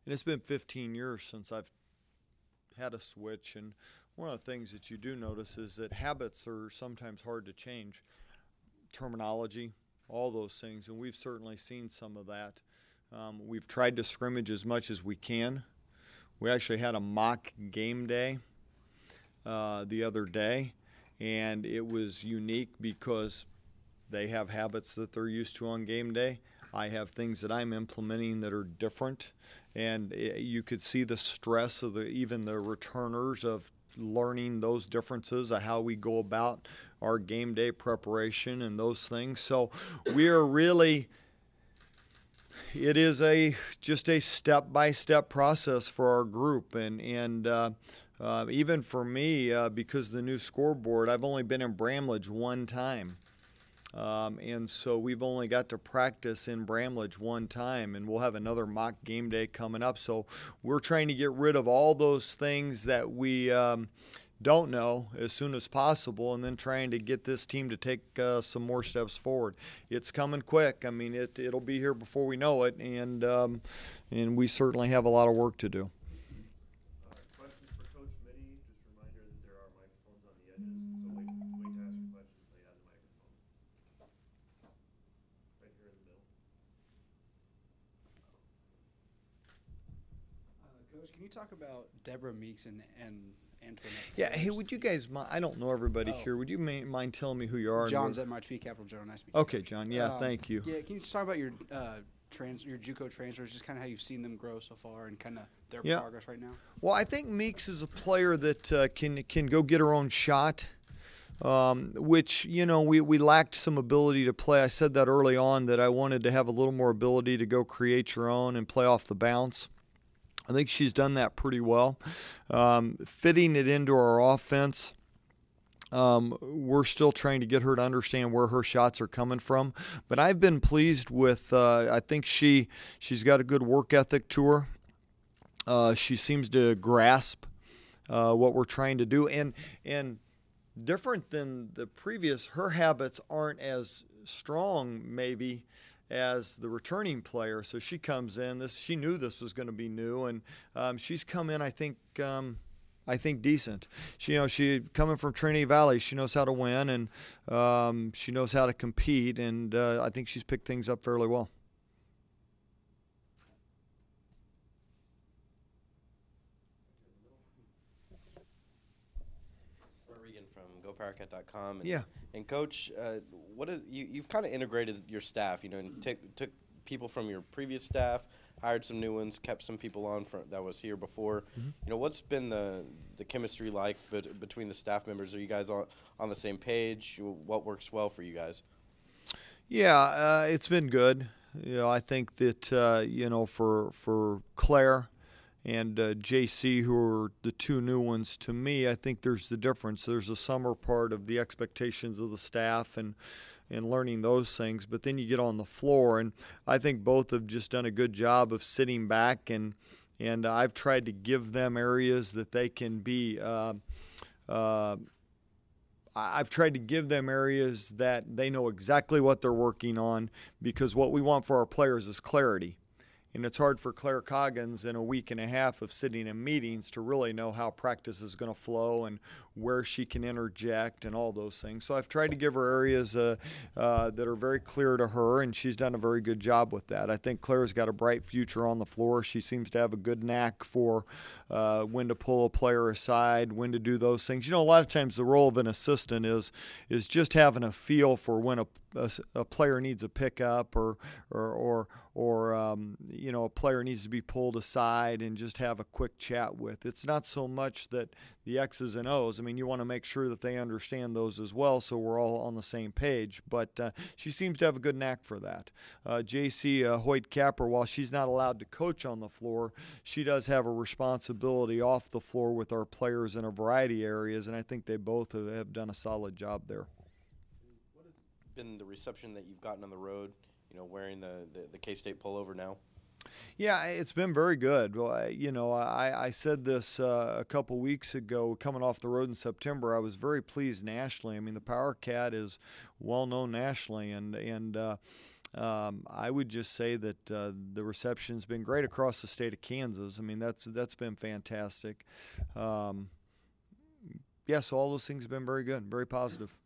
And it's been 15 years since I've had a switch. And one of the things that you do notice is that habits are sometimes hard to change. Terminology, all those things, and we've certainly seen some of that. We've tried to scrimmage as much as we can. We actually had a mock game day the other day, and it was unique because they have habits that they're used to on game day. I have things that I'm implementing that are different, and you could see the stress of even the returners of learning those differences of how we go about our game day preparation and those things. So we are really, it is just a step-by-step process for our group, and even for me, because of the new scoreboard, I've only been in Bramlage one time. And so we've only got to practice in Bramlage one time, and we'll have another mock game day coming up. So we're trying to get rid of all those things that we don't know as soon as possible, and then trying to get this team to take some more steps forward. It's coming quick. I mean, it'll be here before we know it, and we certainly have a lot of work to do. Questions for Coach Mittie? Just a reminder that there are microphones on the edges, so wait to ask your questions until you have the microphone. Right here in the middle. Coach, can you talk about Deborah Meeks and Antoinette Yeah, hey, Taylor's- would you guys mind? I don't know everybody Oh. here. Would you mind telling me who you are? John's at March P. Capital Joe. Nice to meet you. Okay, John. Yeah, thank you. Yeah, can you just talk about your your JUCO transfers, just kind of how you've seen them grow so far and kind of their Yeah. progress right now? Well, I think Meeks is a player that can go get her own shot, which, we lacked some ability to play. I said that early on that I wanted to have a little more ability to go create your own and play off the bounce. I think she's done that pretty well. Fitting it into our offense, we're still trying to get her to understand where her shots are coming from. But I've been pleased with, I think she's got a good work ethic to her. She seems to grasp what we're trying to do. And different than the previous, her habits aren't as strong maybe as the returning player. So she comes in. She knew this was going to be new, and she's come in. I think decent. She coming from Trinity Valley. She knows how to win, and she knows how to compete. And I think she's picked things up fairly well. From GoPowerCat.com. Yeah. And Coach, you've kind of integrated your staff, and took people from your previous staff, hired some new ones, kept some people on that was here before. Mm-hmm. What's been the chemistry like between the staff members? Are you guys on the same page? What works well for you guys? Yeah, it's been good. I think that for Claire and JC, who are the two new ones to me, I think there's the difference. There's the summer part of the expectations of the staff and learning those things, but then you get on the floor, and I think both have just done a good job of sitting back, and I've tried to give them areas that they can be. I've tried to give them areas that they know exactly what they're working on, because what we want for our players is clarity. And it's hard for Claire Coggins in a week and a half of sitting in meetings to really know how practice is going to flow and where she can interject and all those things. So I've tried to give her areas that are very clear to her, and she's done a very good job with that. I think Claire's got a bright future on the floor. She seems to have a good knack for when to pull a player aside, when to do those things. A lot of times the role of an assistant is just having a feel for when a player needs a pickup or a player needs to be pulled aside and just have a quick chat with. It's not so much that the X's and O's. I mean, you want to make sure that they understand those as well, so we're all on the same page. But she seems to have a good knack for that. JC Hoyt-Capper, while she's not allowed to coach on the floor, she does have a responsibility off the floor with our players in a variety of areas, and I think they both have done a solid job there. What has been the reception that you've gotten on the road, wearing the K-State pullover now? Yeah, it's been very good. Well, I said this a couple weeks ago, coming off the road in September. I was very pleased nationally. I mean, the Power Cat is well known nationally, and I would just say that the reception's been great across the state of Kansas. I mean, that's been fantastic. Yeah, so all those things have been very good, very positive.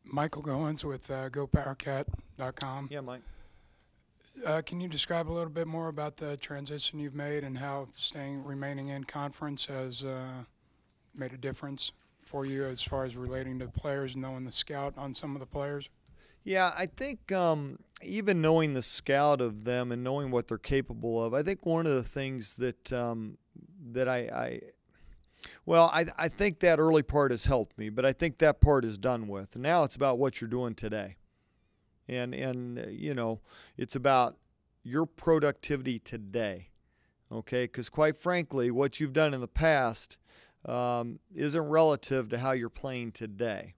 Michael Goins with GoPowerCat.com. Yeah, Mike. Can you describe a little bit more about the transition you've made and how remaining in conference has made a difference for you as far as relating to the players, knowing the scout on some of the players? Yeah, I think even knowing the scout of them and knowing what they're capable of, I think one of the things that I think that early part has helped me, but I think that part is done with. Now it's about what you're doing today. And it's about your productivity today, okay? Because quite frankly, what you've done in the past isn't relative to how you're playing today.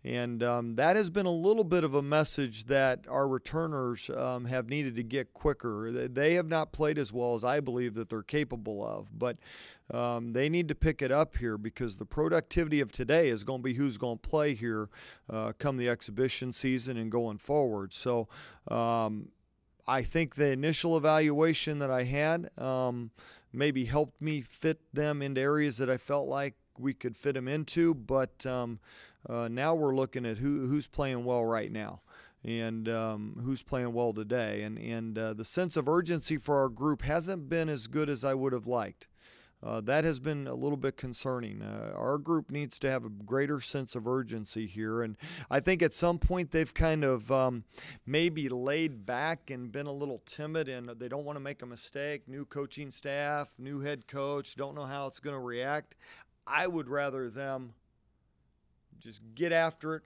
And that has been a little bit of a message that our returners have needed to get quicker. They have not played as well as I believe that they're capable of, but they need to pick it up here because the productivity of today is going to be who's going to play here come the exhibition season and going forward. So I think the initial evaluation that I had maybe helped me fit them into areas that I felt like we could fit them into, but now we're looking at who's playing well right now and who's playing well today. And the sense of urgency for our group hasn't been as good as I would have liked. That has been a little bit concerning. Our group needs to have a greater sense of urgency here, and I think at some point they've kind of maybe laid back and been a little timid, and they don't want to make a mistake. New coaching staff, new head coach, don't know how it's going to react. I would rather them just get after it,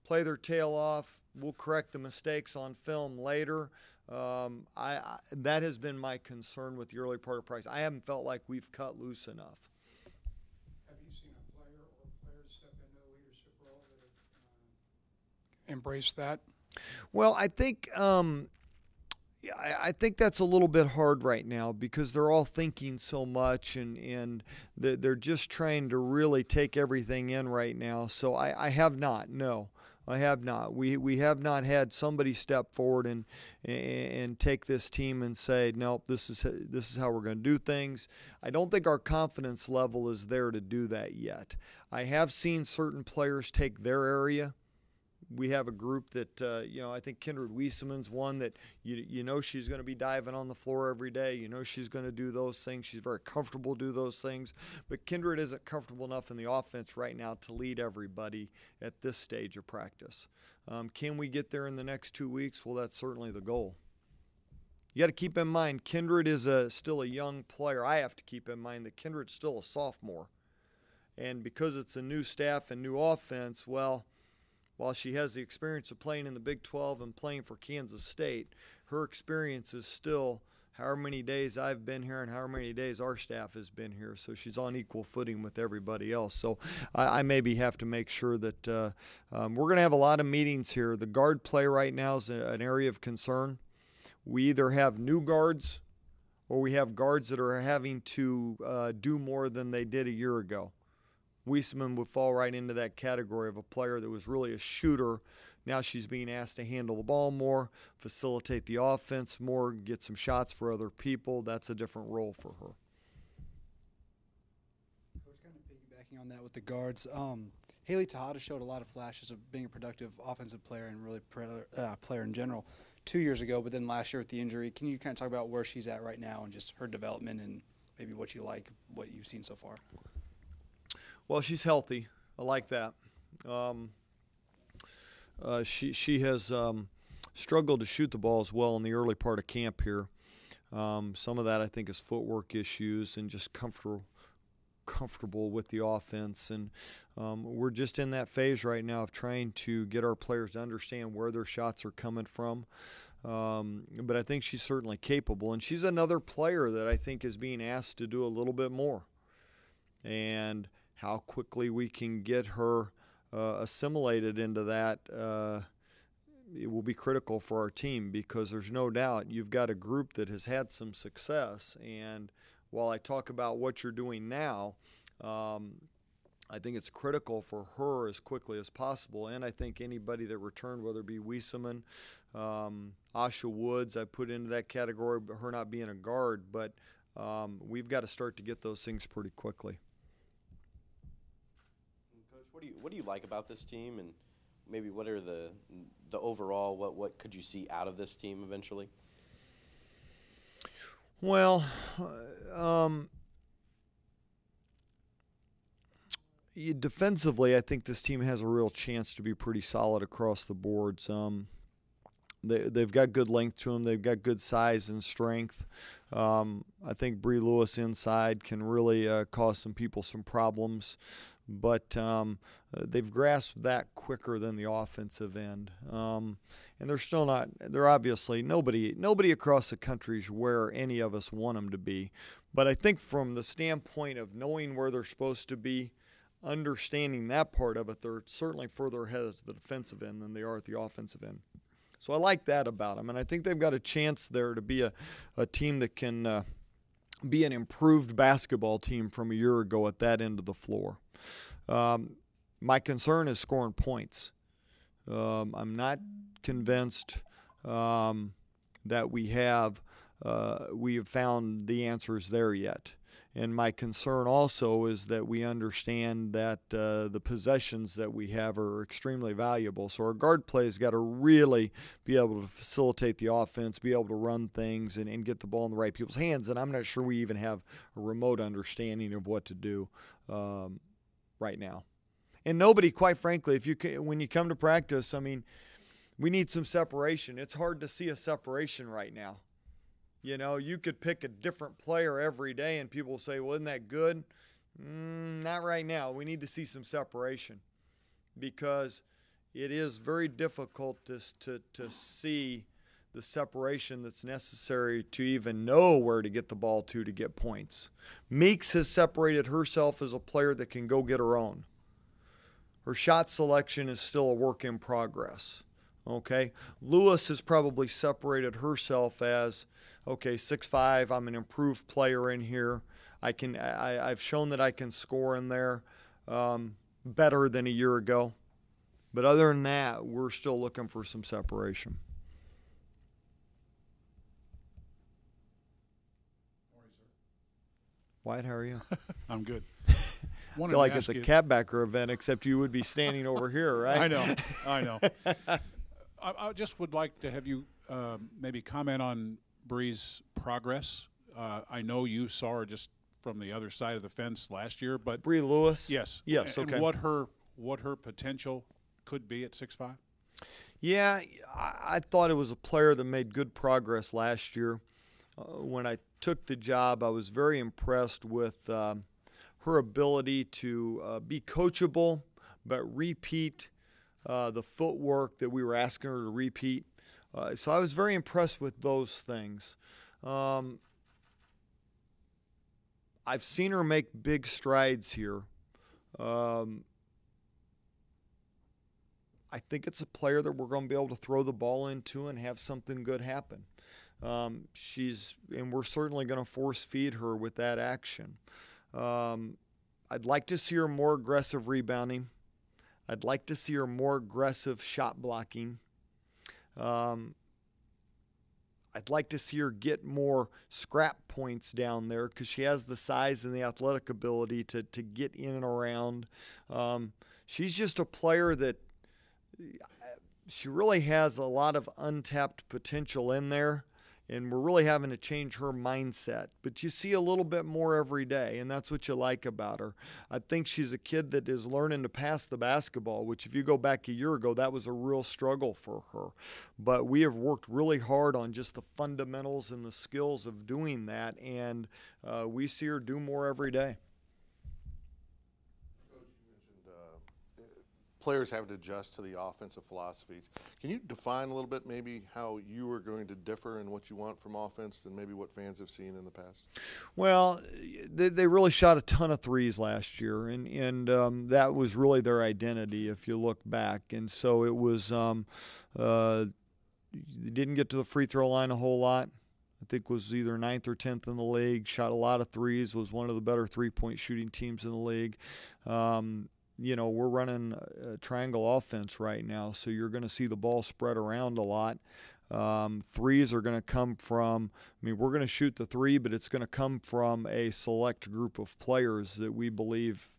play their tail off. We'll correct the mistakes on film later. That has been my concern with the early part of Price. I haven't felt like we've cut loose enough. Have you seen a player or players step into a leadership role that have embraced that? Well, I think that's a little bit hard right now because they're all thinking so much and they're just trying to really take everything in right now. So I have not. No, I have not. We have not had somebody step forward and take this team and say, nope, this is how we're going to do things. I don't think our confidence level is there to do that yet. I have seen certain players take their area. We have a group that, I think Kindred Wieseman's one that, she's going to be diving on the floor every day. She's going to do those things. She's very comfortable to do those things. But Kindred isn't comfortable enough in the offense right now to lead everybody at this stage of practice. Can we get there in the next 2 weeks? Well, that's certainly the goal. You got to keep in mind, Kindred is still a young player. I have to keep in mind that Kindred's still a sophomore. And because it's a new staff and new offense, while she has the experience of playing in the Big 12 and playing for Kansas State, her experience is still however many days I've been here and however many days our staff has been here. So she's on equal footing with everybody else. So I maybe have to make sure that we're going to have a lot of meetings here. The guard play right now is an area of concern. We either have new guards or we have guards that are having to do more than they did a year ago. Wieseman would fall right into that category of a player that was really a shooter. Now she's being asked to handle the ball more, facilitate the offense more, get some shots for other people. That's a different role for her. Coach, kind of piggybacking on that with the guards, Haley Tejada showed a lot of flashes of being a productive offensive player and really player in general 2 years ago, but then last year with the injury. Can you kind of talk about where she's at right now and just her development and maybe what you've seen so far? Well, she's healthy. I like that. She has struggled to shoot the ball as well in the early part of camp here. Some of that I think is footwork issues and just comfortable with the offense. And we're just in that phase right now of trying to get our players to understand where their shots are coming from. But I think she's certainly capable. And she's another player that I think is being asked to do a little bit more. And how quickly we can get her assimilated into that, it will be critical for our team because there's no doubt you've got a group that has had some success. And while I talk about what you're doing now, I think it's critical for her as quickly as possible, and I think anybody that returned, whether it be Wieseman, Asha Woods, I put into that category, but her not being a guard, but we've got to start to get those things pretty quickly. Coach, what do you like about this team, and maybe what are the overall what could you see out of this team eventually? Well, defensively, I think this team has a real chance to be pretty solid across the boards. They've got good length to them. They've got good size and strength. I think Bree Lewis inside can really cause some people some problems, but they've grasped that quicker than the offensive end. And they're still not. They're obviously nobody across the country is where any of us want them to be. But I think from the standpoint of knowing where they're supposed to be, understanding that part of it, they're certainly further ahead at the defensive end than they are at the offensive end. So I like that about them, and I think they've got a chance there to be a team that can be an improved basketball team from a year ago at that end of the floor. My concern is scoring points. I'm not convinced that we have found the answers there yet. And my concern also is that we understand that the possessions that we have are extremely valuable. So our guard play has got to really be able to facilitate the offense, be able to run things, and get the ball in the right people's hands. And I'm not sure we even have a remote understanding of what to do right now. And nobody, quite frankly, when you come to practice, I mean, we need some separation. It's hard to see a separation right now. You know, you could pick a different player every day and people will say, well, isn't that good? Not right now. We need to see some separation because it is very difficult to see the separation that's necessary to even know where to get the ball to get points. Meeks has separated herself as a player that can go get her own. Her shot selection is still a work in progress. Okay, Lewis has probably separated herself as, okay, 6'5", I'm an improved player in here. I've shown that I can score in there better than a year ago. But other than that, we're still looking for some separation. Wyatt, how are you? I'm good. I feel like it's a catbacker event, except you would be standing over here, right? I know. I just would like to have you maybe comment on Bree's progress. I know you saw her just from the other side of the fence last year, but Bree Lewis? Yes. Okay. And what her potential could be at 6'5"? Yeah, I thought it was a player that made good progress last year. When I took the job, I was very impressed with her ability to be coachable, but repeat the footwork that we were asking her to repeat. So I was very impressed with those things. I've seen her make big strides here. I think it's a player that we're going to be able to throw the ball into and have something good happen. And we're certainly going to force feed her with that action. I'd like to see her more aggressive rebounding. I'd like to see her more aggressive shot blocking. I'd like to see her get more scrap points down there because she has the size and the athletic ability to get in and around. She's just a player that she really has a lot of untapped potential in there, and we're really having to change her mindset. But you see a little bit more every day, and that's what you like about her. I think she's a kid that is learning to pass the basketball, which if you go back a year ago, that was a real struggle for her. But we have worked really hard on just the fundamentals and the skills of doing that, and we see her do more every day. Players having to adjust to the offensive philosophies. Can you define a little bit maybe how you are going to differ in what you want from offense and maybe what fans have seen in the past? Well, they really shot a ton of threes last year, and that was really their identity if you look back. And so it was they didn't get to the free throw line a whole lot. I think was either 9th or 10th in the league, shot a lot of threes, was one of the better three-point shooting teams in the league. We're running a triangle offense right now, so you're going to see the ball spread around a lot. Threes are going to come from, we're going to shoot the three, but it's going to come from a select group of players that we believe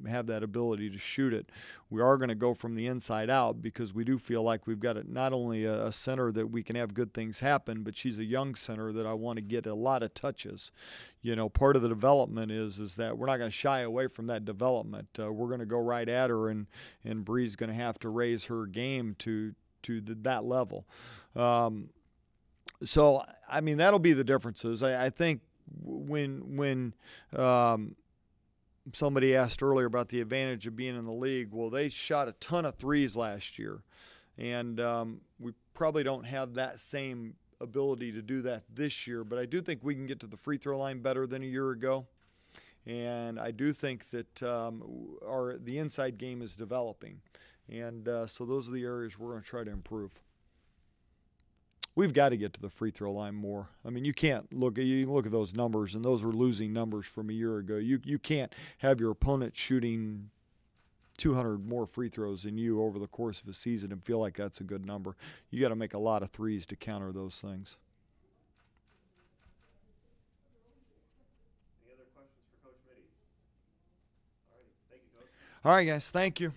have that ability to shoot it. We are going to go from the inside out because we do feel like we've got not only a center that we can have good things happen, but she's a young center that I want to get a lot of touches. Part of the development is that we're not going to shy away from that development. We're going to go right at her, and Bree's going to have to raise her game to that level. That'll be the differences. I think when somebody asked earlier about the advantage of being in the league. Well, they shot a ton of threes last year, and we probably don't have that same ability to do that this year, but I do think we can get to the free throw line better than a year ago, and I do think that the inside game is developing, and so those are the areas we're going to try to improve. We've got to get to the free throw line more. You can't look at those numbers, and those were losing numbers from a year ago. You can't have your opponent shooting 200 more free throws than you over the course of a season and feel like that's a good number. You got to make a lot of threes to counter those things. Any other questions for Coach Mittie? All right, thank you, Coach. All right, guys, thank you.